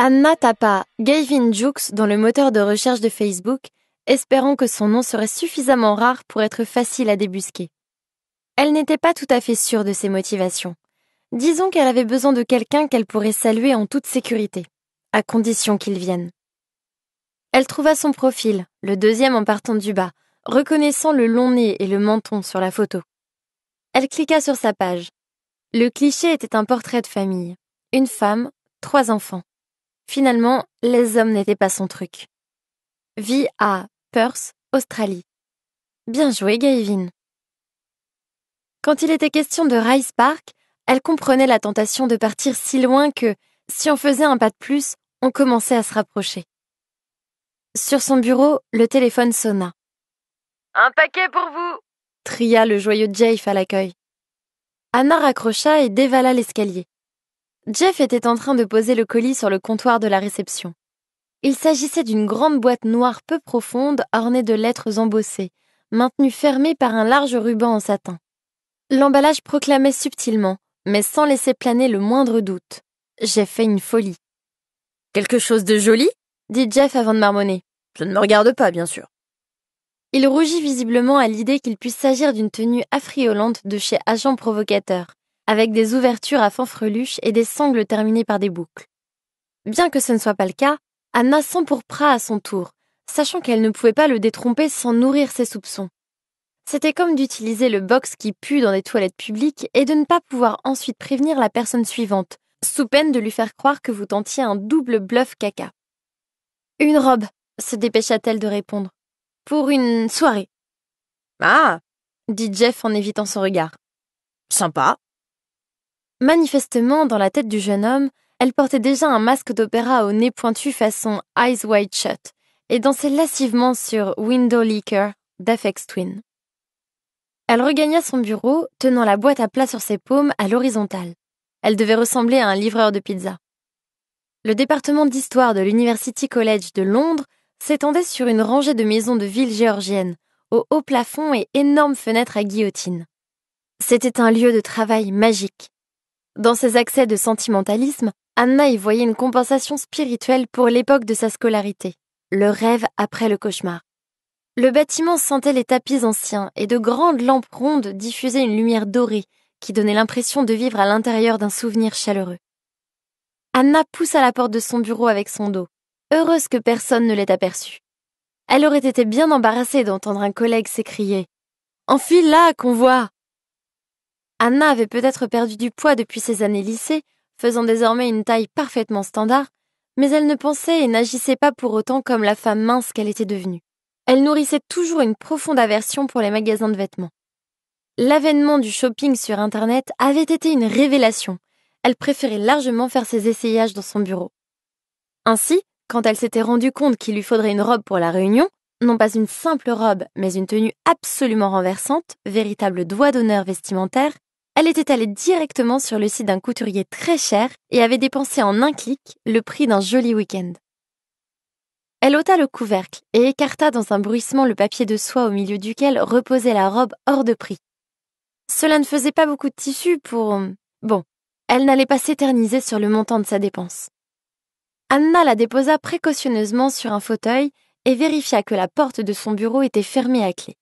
Anna tapa Gavin Jukes dans le moteur de recherche de Facebook, espérant que son nom serait suffisamment rare pour être facile à débusquer. Elle n'était pas tout à fait sûre de ses motivations. Disons qu'elle avait besoin de quelqu'un qu'elle pourrait saluer en toute sécurité, à condition qu'il vienne. Elle trouva son profil, le deuxième en partant du bas, reconnaissant le long nez et le menton sur la photo. Elle cliqua sur sa page. Le cliché était un portrait de famille. Une femme, 3 enfants. Finalement, les hommes n'étaient pas son truc. Vie à Perth, Australie. Bien joué, Gavin. Quand il était question de Rice Park, elle comprenait la tentation de partir si loin que, si on faisait un pas de plus, on commençait à se rapprocher. Sur son bureau, le téléphone sonna. « Un paquet pour vous !» tria le joyeux Jeff à l'accueil. Anna raccrocha et dévala l'escalier. Jeff était en train de poser le colis sur le comptoir de la réception. Il s'agissait d'une grande boîte noire peu profonde ornée de lettres embossées, maintenue fermée par un large ruban en satin. L'emballage proclamait subtilement, mais sans laisser planer le moindre doute. J'ai fait une folie. « Quelque chose de joli ?» dit Jeff avant de marmonner. « Ça ne me regarde pas, bien sûr. » Il rougit visiblement à l'idée qu'il puisse s'agir d'une tenue affriolante de chez Agent Provocateur, avec des ouvertures à fanfreluche et des sangles terminées par des boucles. Bien que ce ne soit pas le cas, Anna s'empourpra à son tour, sachant qu'elle ne pouvait pas le détromper sans nourrir ses soupçons. C'était comme d'utiliser le box qui pue dans des toilettes publiques et de ne pas pouvoir ensuite prévenir la personne suivante, sous peine de lui faire croire que vous tentiez un double bluff caca. « Une robe », se dépêcha-t-elle de répondre. « Pour une soirée. »« Ah !» dit Jeff en évitant son regard. « Sympa. » Manifestement, dans la tête du jeune homme, elle portait déjà un masque d'opéra au nez pointu façon Eyes Wide Shut et dansait lascivement sur Window Liquor d'Aphex Twin. Elle regagna son bureau, tenant la boîte à plat sur ses paumes à l'horizontale. Elle devait ressembler à un livreur de pizza. Le département d'histoire de l'University College de Londres s'étendait sur une rangée de maisons de ville géorgiennes, aux hauts plafonds et énormes fenêtres à guillotine. C'était un lieu de travail magique. Dans ses accès de sentimentalisme, Anna y voyait une compensation spirituelle pour l'époque de sa scolarité, le rêve après le cauchemar. Le bâtiment sentait les tapis anciens et de grandes lampes rondes diffusaient une lumière dorée qui donnait l'impression de vivre à l'intérieur d'un souvenir chaleureux. Anna poussa la porte de son bureau avec son dos, heureuse que personne ne l'ait aperçue. Elle aurait été bien embarrassée d'entendre un collègue s'écrier « Enfile là, qu'on voit !» Anna avait peut-être perdu du poids depuis ses années lycée, faisant désormais une taille parfaitement standard, mais elle ne pensait et n'agissait pas pour autant comme la femme mince qu'elle était devenue. Elle nourrissait toujours une profonde aversion pour les magasins de vêtements. L'avènement du shopping sur Internet avait été une révélation. Elle préférait largement faire ses essayages dans son bureau. Ainsi, quand elle s'était rendue compte qu'il lui faudrait une robe pour la réunion, non pas une simple robe, mais une tenue absolument renversante, véritable doigt d'honneur vestimentaire, elle était allée directement sur le site d'un couturier très cher et avait dépensé en un clic le prix d'un joli week-end. Elle ôta le couvercle et écarta dans un bruissement le papier de soie au milieu duquel reposait la robe hors de prix. Cela ne faisait pas beaucoup de tissu pour... Bon, elle n'allait pas s'éterniser sur le montant de sa dépense. Anna la déposa précautionneusement sur un fauteuil et vérifia que la porte de son bureau était fermée à clé.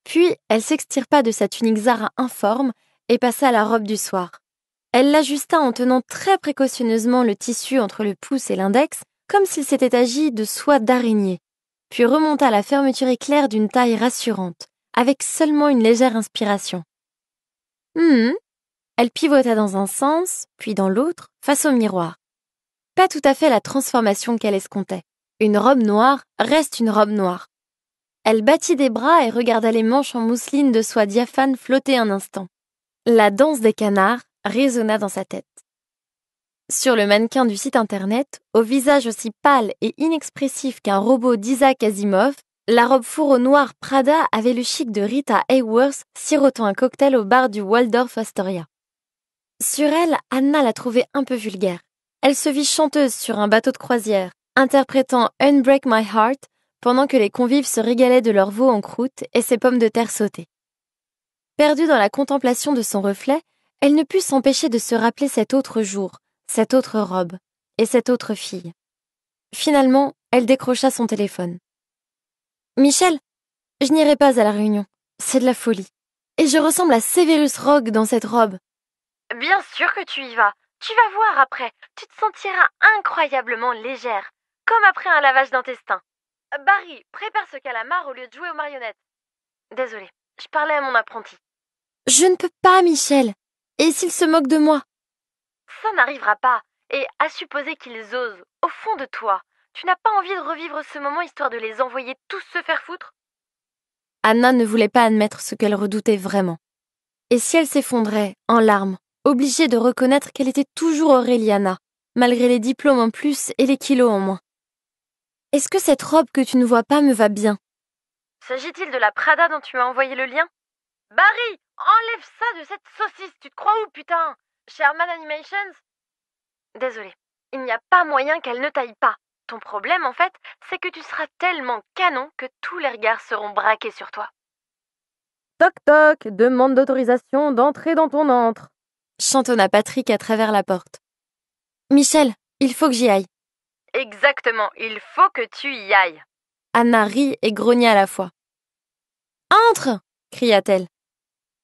Puis, elle s'extirpa de sa tunique Zara informe et passa à la robe du soir. Elle l'ajusta en tenant très précautionneusement le tissu entre le pouce et l'index, comme s'il s'était agi de soie d'araignée, puis remonta la fermeture éclair d'une taille rassurante, avec seulement une légère inspiration. Elle pivota dans un sens, puis dans l'autre, face au miroir. Pas tout à fait la transformation qu'elle escomptait. Une robe noire reste une robe noire. Elle battit des bras et regarda les manches en mousseline de soie diaphane flotter un instant. La danse des canards résonna dans sa tête. Sur le mannequin du site internet, au visage aussi pâle et inexpressif qu'un robot d'Isaac Asimov, la robe fourreau noire Prada avait le chic de Rita Hayworth sirotant un cocktail au bar du Waldorf Astoria. Sur elle, Anna la trouvait un peu vulgaire. Elle se vit chanteuse sur un bateau de croisière, interprétant Unbreak My Heart pendant que les convives se régalaient de leur veau en croûte et ses pommes de terre sautées. Perdue dans la contemplation de son reflet, elle ne put s'empêcher de se rappeler cet autre jour, cette autre robe, et cette autre fille. Finalement, elle décrocha son téléphone. « Michel, je n'irai pas à la réunion. C'est de la folie. Et je ressemble à Severus Rogue dans cette robe. » « Bien sûr que tu y vas. Tu vas voir après. Tu te sentiras incroyablement légère, comme après un lavage d'intestin. Barry, prépare ce calamar au lieu de jouer aux marionnettes. » Désolée, je parlais à mon apprenti. « Je ne peux pas, Michel. Et s'il se moque de moi ? » « Ça n'arrivera pas. Et à supposer qu'ils osent, au fond de toi, tu n'as pas envie de revivre ce moment histoire de les envoyer tous se faire foutre ? Anna ne voulait pas admettre ce qu'elle redoutait vraiment. Et si elle s'effondrait, en larmes, obligée de reconnaître qu'elle était toujours Aureliana, malgré les diplômes en plus et les kilos en moins. « Est-ce que cette robe que tu ne vois pas me va bien ? » S'agit-il de la Prada dont tu m'as envoyé le lien ? Barry, enlève ça de cette saucisse, tu te crois où, putain ? Sherman Animations ? Désolée, il n'y a pas moyen qu'elle ne t'aille pas. Ton problème, en fait, c'est que tu seras tellement canon que tous les regards seront braqués sur toi. Toc toc, demande d'autorisation d'entrer dans ton antre, chantonna Patrick à travers la porte. Michel, il faut que j'y aille. Exactement, il faut que tu y ailles. Anna rit et grogna à la fois. Entre, cria-t-elle.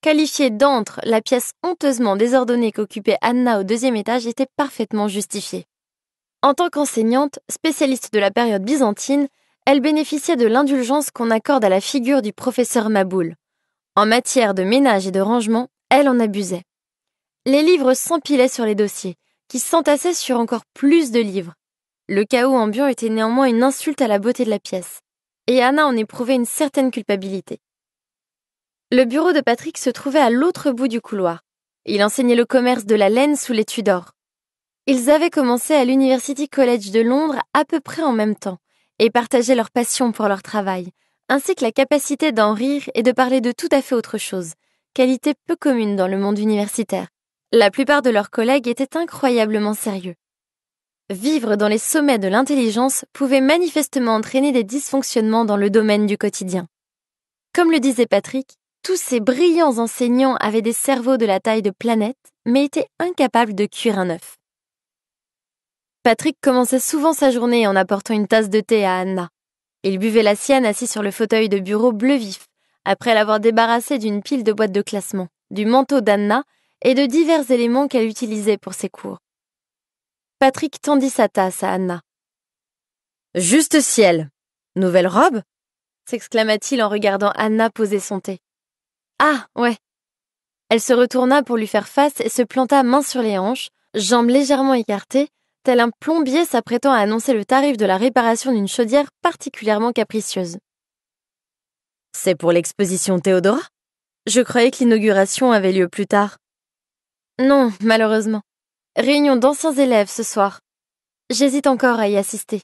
Qualifiée d'antre, la pièce honteusement désordonnée qu'occupait Anna au 2e étage était parfaitement justifiée. En tant qu'enseignante, spécialiste de la période byzantine, elle bénéficiait de l'indulgence qu'on accorde à la figure du professeur Maboul. En matière de ménage et de rangement, elle en abusait. Les livres s'empilaient sur les dossiers, qui s'entassaient sur encore plus de livres. Le chaos ambiant était néanmoins une insulte à la beauté de la pièce, et Anna en éprouvait une certaine culpabilité. Le bureau de Patrick se trouvait à l'autre bout du couloir. Il enseignait le commerce de la laine sous les Tudors. Ils avaient commencé à l'University College de Londres à peu près en même temps et partageaient leur passion pour leur travail, ainsi que la capacité d'en rire et de parler de tout à fait autre chose, qualité peu commune dans le monde universitaire. La plupart de leurs collègues étaient incroyablement sérieux. Vivre dans les sommets de l'intelligence pouvait manifestement entraîner des dysfonctionnements dans le domaine du quotidien. Comme le disait Patrick, tous ces brillants enseignants avaient des cerveaux de la taille de planètes, mais étaient incapables de cuire un œuf. Patrick commençait souvent sa journée en apportant une tasse de thé à Anna. Il buvait la sienne assis sur le fauteuil de bureau bleu vif, après l'avoir débarrassé d'une pile de boîtes de classement, du manteau d'Anna et de divers éléments qu'elle utilisait pour ses cours. Patrick tendit sa tasse à Anna. « Juste ciel. Nouvelle robe ?» s'exclama-t-il en regardant Anna poser son thé. « Ah, ouais. » Elle se retourna pour lui faire face et se planta main sur les hanches, jambes légèrement écartées, tel un plombier s'apprêtant à annoncer le tarif de la réparation d'une chaudière particulièrement capricieuse. « C'est pour l'exposition Théodora ? Je croyais que l'inauguration avait lieu plus tard. » « Non, malheureusement. Réunion d'anciens élèves ce soir. J'hésite encore à y assister.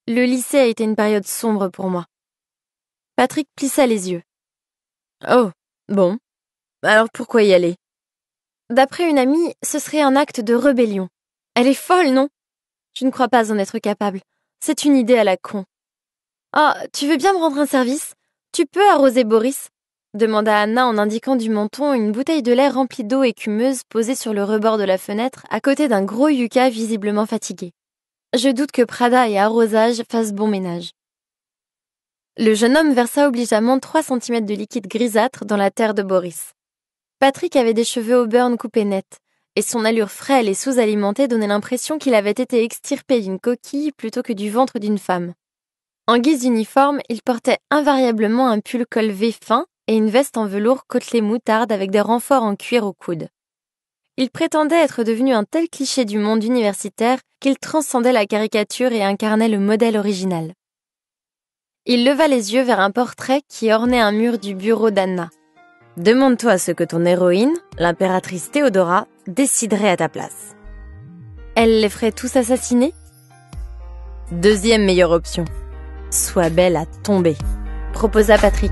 Le lycée a été une période sombre pour moi. » Patrick plissa les yeux. « Oh, bon. Alors pourquoi y aller ? » D'après une amie, ce serait un acte de rébellion. Elle est folle, non ? Je ne crois pas en être capable. C'est une idée à la con. « Ah, tu veux bien me rendre un service ? Tu peux arroser Boris ?» demanda Anna en indiquant du menton une bouteille de lait remplie d'eau écumeuse posée sur le rebord de la fenêtre à côté d'un gros yucca visiblement fatigué. Je doute que Prada et arrosage fassent bon ménage. Le jeune homme versa obligeamment 3 cm de liquide grisâtre dans la terre de Boris. Patrick avait des cheveux auburn coupés net, et son allure frêle et sous-alimentée donnait l'impression qu'il avait été extirpé d'une coquille plutôt que du ventre d'une femme. En guise d'uniforme, il portait invariablement un pull col V fin et une veste en velours côtelé moutarde avec des renforts en cuir au coude. Il prétendait être devenu un tel cliché du monde universitaire qu'il transcendait la caricature et incarnait le modèle original. Il leva les yeux vers un portrait qui ornait un mur du bureau d'Anna. « Demande-toi ce que ton héroïne, l'impératrice Théodora, déciderait à ta place. » Elle les ferait tous assassiner ? Deuxième meilleure option. Sois belle à tomber, proposa Patrick.